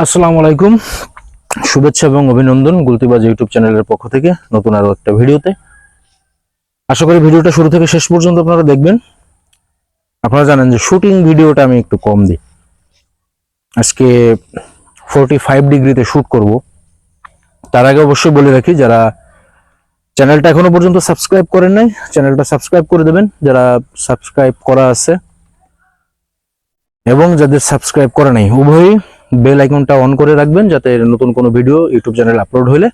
আসসালামু আলাইকুম, শুভেচ্ছা এবং অভিনন্দন গুলতিবাজ ইউটিউব চ্যানেলের পক্ষ থেকে নতুন আরো একটা ভিডিওতে। আশা করি ভিডিওটা শুরু থেকে শেষ পর্যন্ত আপনারা দেখবেন। আপনারা জানেন যে শুটিং ভিডিওটা আমি একটু কম দিই। আজকে 45 ডিগ্রিতে শুট করব। তার আগে অবশ্যই বলে রাখি, যারা চ্যানেলটা এখনো পর্যন্ত সাবস্ক্রাইব করেন নাই, চ্যানেলটা সাবস্ক্রাইব করে দেবেন। যারা সাবস্ক্রাইব করা আছে এবং যাদের সাবস্ক্রাইব করা নাই, উভয়ই বেল আইকনটা অন করে রাখবেন, যাতে নতুন কোনো ভিডিও ইউটিউব চ্যানেলে আপলোড হলে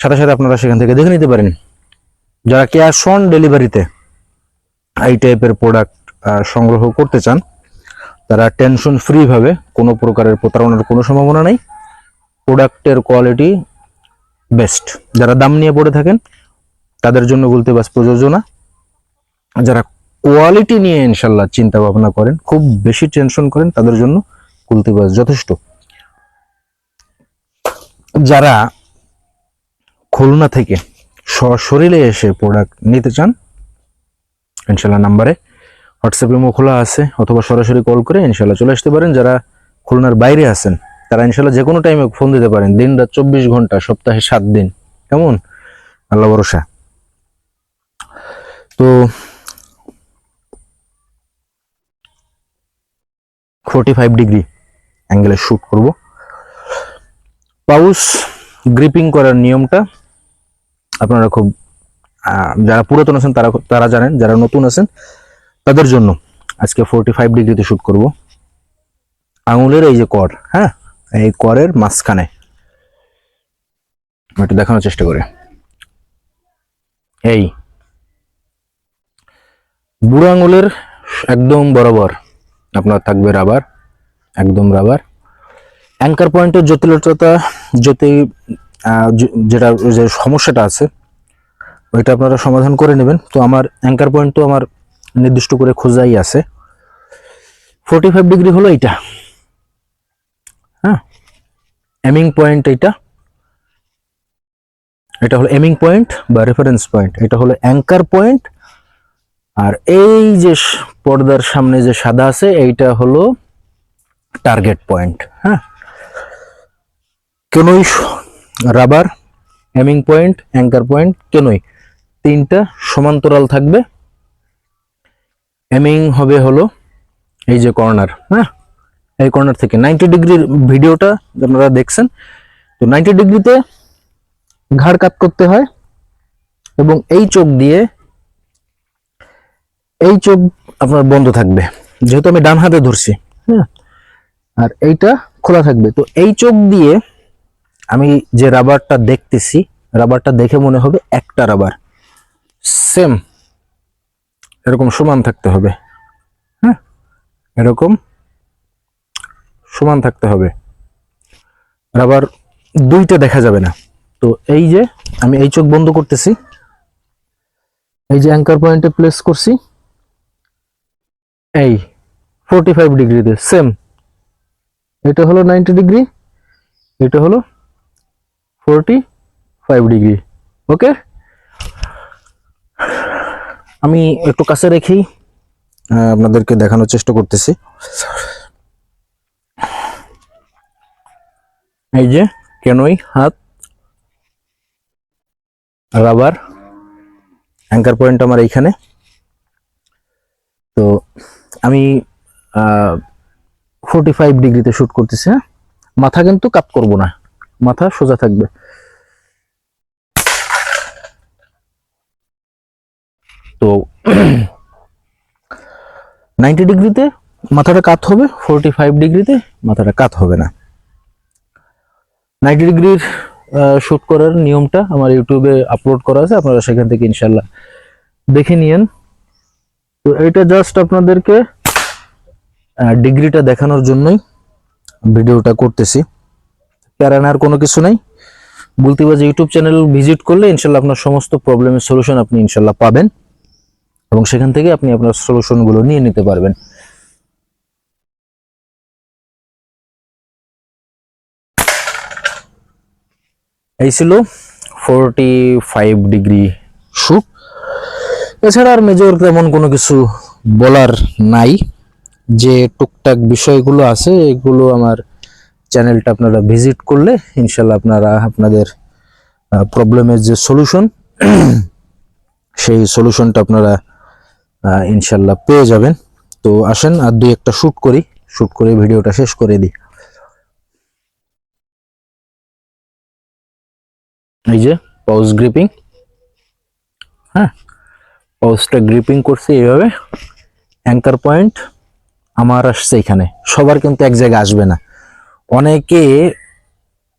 সাথে সাথে আপনারা সেখান থেকে দেখে নিতে পারেন। যারা ক্যাশ অন ডেলিভারিতে এই টাইপের প্রোডাক্ট সংগ্রহ করতে চান, তারা টেনশন ফ্রি ভাবে, কোনো প্রকারের প্রতারণার কোনো সম্ভাবনা নাই, প্রোডাক্টের কোয়ালিটি বেস্ট। যারা দাম নিয়ে পড়ে থাকেন তাদের জন্য গুলতিবাজ প্রযোজনা। যারা কোয়ালিটি নিয়ে ইনশাল্লাহ চিন্তা ভাবনা করেন, খুব বেশি টেনশন করেন, তাদের জন্য গুলতিবাজ যথেষ্ট। যারা খুলনা থেকে সশরীরে এসে প্রোডাক্ট নিতে চান, ইনশাল্লাহ নাম্বারে হোয়াটসঅ্যাপ ইমো খোলা আছে, অথবা সরাসরি কল করে ইনশাল্লাহ চলে আসতে পারেন। যারা খুলনার বাইরে আছেন তারা ইনশাল্লাহ যে কোনো টাইমে ফোন দিতে পারেন, দিন রাত 24 ঘন্টা, সপ্তাহে 7 দিন। কেমন? আল্লাহ ভরসা। তো 45 ডিগ্রি অ্যাঙ্গেলে শুট করব। পাউস গ্রিপিং করার নিয়মটা আপনারা খুব, যারা পুরাতন আছেন তারা জানেন, যারা নতুন আছেন তাদের জন্য আজকে 45 ডিগ্রিতে শুট করব। আঙুলের এই যে কর, হ্যাঁ, এই করের মাঝখানে একটু দেখানোর চেষ্টা করে, এই বুড়ো আঙুলের একদম বরাবর আপনার থাকবে রাবার, একদম রাবার। অ্যাঙ্কার পয়েন্টের জটিলতা, যেটা যে সমস্যাটা আছে ওইটা আপনারা সমাধান করে নেবেন। তো আমার অ্যাঙ্কার পয়েন্ট তো আমার নির্দিষ্ট করে খোঁজাই আছে। 45 ডিগ্রি হলো এইটা, হ্যাঁ, এমিং পয়েন্ট। এটা হলো এমিং পয়েন্ট বা রেফারেন্স পয়েন্ট, এটা হলো অ্যাঙ্কার পয়েন্ট। আর এই যে পর্দার সামনে যে সাদা আছে, এইটা হলো টার্গেট পয়েন্ট। হ্যাঁ, কেনই রাবার, এমিং পয়েন্ট, অ্যাঙ্কার পয়েন্ট, কেনই তিনটা সমান্তরাল থাকবে। এমিং হবে হলো এই যে কর্নার, হ্যাঁ, এই কর্নার থেকে 90 ডিগ্রির ভিডিওটা আপনারা দেখছেন। তো 90 ডিগ্রিতে ঘাড় কাত করতে হয়, এবং এই চোখ দিয়ে, এই চোখ আপনার বন্ধ থাকবে, যেহেতু আমি ডান হাতে ধরছি, হ্যাঁ, আর এইটা খোলা থাকবে। তো এই চোখ দিয়ে আমি যে রাবারটা দেখতেছি, রাবারটা দেখে মনে হবে একটা রাবার, সেম এরকম সমান থাকতে হবে, হ্যাঁ, এরকম সমান থাকতে হবে, রাবার দুইটা দেখা যাবে না। তো এই যে আমি এই চোখ বন্ধ করতেছি, এই যে অ্যাঙ্কার পয়েন্টে প্লেস করছি, এই 45 ডিগ্রিতে সেম, এটা হলো 90 ডিগ্রি, এটা হলো 45 ডিগ্রি। ওকে, আমি একটু কাছে রেখেই আপনাদেরকে দেখানোর চেষ্টা করতেছি। এই যে কেনই হাত, রাবার, অ্যাঙ্কার পয়েন্ট আমার এইখানে। তো আমি 45 ডিগ্রিতে শুট করতেছি। হ্যাঁ, মাথা কিন্তু কাত করব না, মাথা সোজা থাকবে। তো 90 ডিগ্রিতে মাথাটা কাত হবে, 45 ডিগ্রিতে মাথাটা কাত হবে না। 90 ডিগ্রির শুট করার নিয়মটা আমার ইউটিউবে আপলোড করা আছে, আপনারা সেখান থেকে ইনশাল্লাহ দেখে নিয়েন। তো এটা জাস্ট আপনাদেরকে ডিগ্রিটা দেখানোর জন্যই ভিডিওটা করতেছি, প্যারানার কোনো কিছু নাই। গুলতিবাজ ইউটিউব চ্যানেল ভিজিট করলে ইনশাল্লাহ আপনার সমস্ত প্রবলেমের সলিউশন আপনি ইনশাল্লাহ পাবেন, এবং সেখান থেকে আপনি আপনার সলিউশনগুলো নিয়ে নিতে পারবেন। এই ছিল 45 ডিগ্রি শুট। এছাড়া আর মেজর তেমন কোনো কিছু বলার নাই। যে টুকটাক বিষয়গুলো আছে এগুলো আমার চ্যানেলটা আপনারা ভিজিট করলে ইনশাল্লাহ আপনারা আপনাদের প্রবলেমের যে সলিউশন সেই সলিউশনটা আপনারা ইনশাল্লাহ পেয়ে যাবেন। তো আসেন আর দুই একটা শুট করে ভিডিওটা শেষ করে দিই। এই যে পাউজ গ্রিপিং, হ্যাঁ পাউজটা গ্রিপিং করছি এইভাবে। অ্যাঙ্কার পয়েন্ট আমার আসছে এখানে, সবার কিন্তু এক জায়গায় আসবে না। অনেকে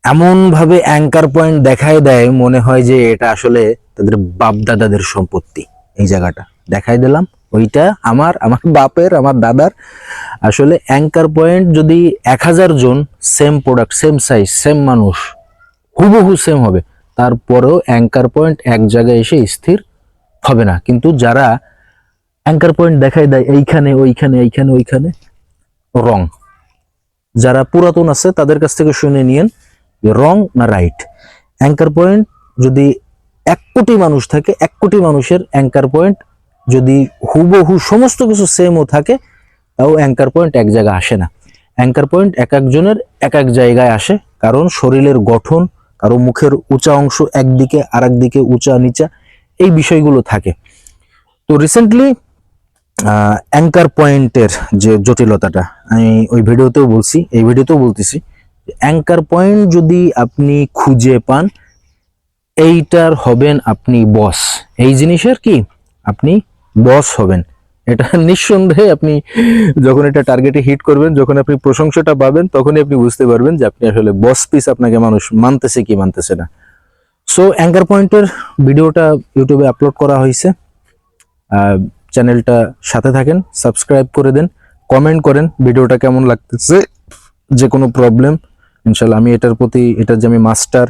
এমন ভাবে অ্যাঙ্কার পয়েন্ট দেখায় দেয় মনে হয় যে এটা আসলে তাদের বাপ দাদাদের সম্পত্তি। এই জায়গাটা দেখাই দিলাম, ওইটা আমার বাপের আমার দাদার। আসলে অ্যাঙ্কার পয়েন্ট যদি 1000 জন same product same size same মানুষ হুবহু সেম হবে, তারপরেও অ্যাঙ্কার পয়েন্ট এক জায়গায় এসে স্থির হবে না। কিন্তু যারা অ্যাঙ্কার পয়েন্ট দেখাই দেয় এইখানে ওইখানে এইখানে ওইখানে, রং। যারা পুরাতন আছে তাদের কাছ থেকে শুনে নিয়েন রং না রাইট। অ্যাঙ্কার পয়েন্ট যদি 1 কোটি মানুষ থাকে, 1 কোটি মানুষের অ্যাঙ্কার পয়েন্ট যদি হুবহু সমস্ত কিছু সেমও থাকে, তাও অ্যাঙ্কার পয়েন্ট এক জায়গায় আসে না। অ্যাঙ্কার পয়েন্ট এক একজনের এক এক জায়গায় আসে, কারণ শরীরের গঠন, কারো মুখের উঁচা অংশ একদিকে আর একদিকে উঁচা নিচা, এই বিষয়গুলো থাকে। তো রিসেন্টলি অ্যাঙ্কার পয়েন্টের যে জটিলতাটা আমি ওই ভিডিওতেও বলছি, এই ভিডিওতেও বলতেছি, অ্যাঙ্কার পয়েন্ট যদি আপনি খুঁজে পান, এইটার হবেন আপনি বস। এই জিনিসের কি আপনি বস হবেন, এটা নিঃসন্দেহে। আপনি যখন এটা টার্গেটে হিট করবেন, যখন আপনি প্রশংসাটা পাবেন, তখনই আপনি বুঝতে পারবেন যে আপনি আসলে বস পিস আপনাকে মানুষ মানতেছে কি মানতেছে না। সো অ্যাঙ্কার পয়েন্টের ভিডিওটা ইউটিউবে আপলোড করা হয়েছে, চ্যানেলটা সাথে থাকেন, সাবস্ক্রাইব করে দেন, কমেন্ট করেন ভিডিওটা কেমন লাগতেছে, যে কোনো প্রবলেম। ইনশাল্লাহ আমি এটার প্রতি, এটা যে আমি মাস্টার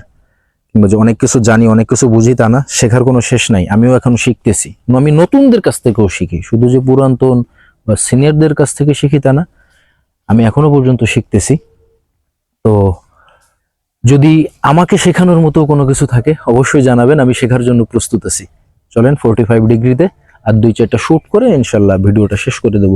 কিংবা যে অনেক কিছু জানি অনেক কিছু বুঝি তা না, শেখার কোনো শেষ নাই। আমিও এখন শিখতেছি, আমি নতুনদের কাছ থেকেও শিখি, শুধু যে পুরাতন বা সিনিয়রদের কাছ থেকে শিখি তা না, আমি এখনো পর্যন্ত শিখতেছি। তো যদি আমাকে শেখানোর মতো কোনো কিছু থাকে অবশ্যই জানাবেন, আমি শেখার জন্য প্রস্তুত আছি। চলেন 45 ডিগ্রিতে আর 2-4টা শুট করে ইনশাল্লাহ ভিডিওটা শেষ করে দেব।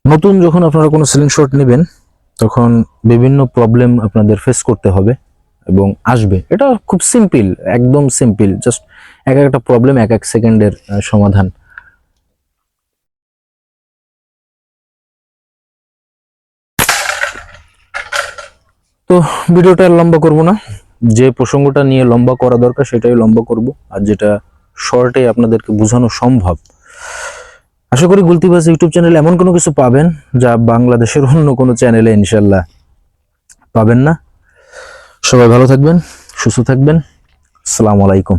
নতুন যখন আপনারা কোনো স্লিংশট নেবেন, তখন বিভিন্ন প্রবলেম আপনাদের ফেস করতে হবে এবং আসবে। এটা খুব সিম্পল, একদম সিম্পল, জাস্ট এক একটা প্রবলেম 1 সেকেন্ডের সমাধান। তো ভিডিওটা লম্বা করব না, যে প্রসঙ্গটা নিয়ে লম্বা করা দরকার সেটাই লম্বা করব, আর যেটা শর্টে আপনাদেরকে বোঝানো সম্ভব। আশা করি গুলতিবাজ ইউটিউব চ্যানেলে এমন কোনো কিছু পাবেন যা বাংলাদেশের অন্য কোনো চ্যানেলে ইনশাল্লাহ পাবেন না। সবাই ভালো থাকবেন, সুস্থ থাকবেন। আসসালামু আলাইকুম।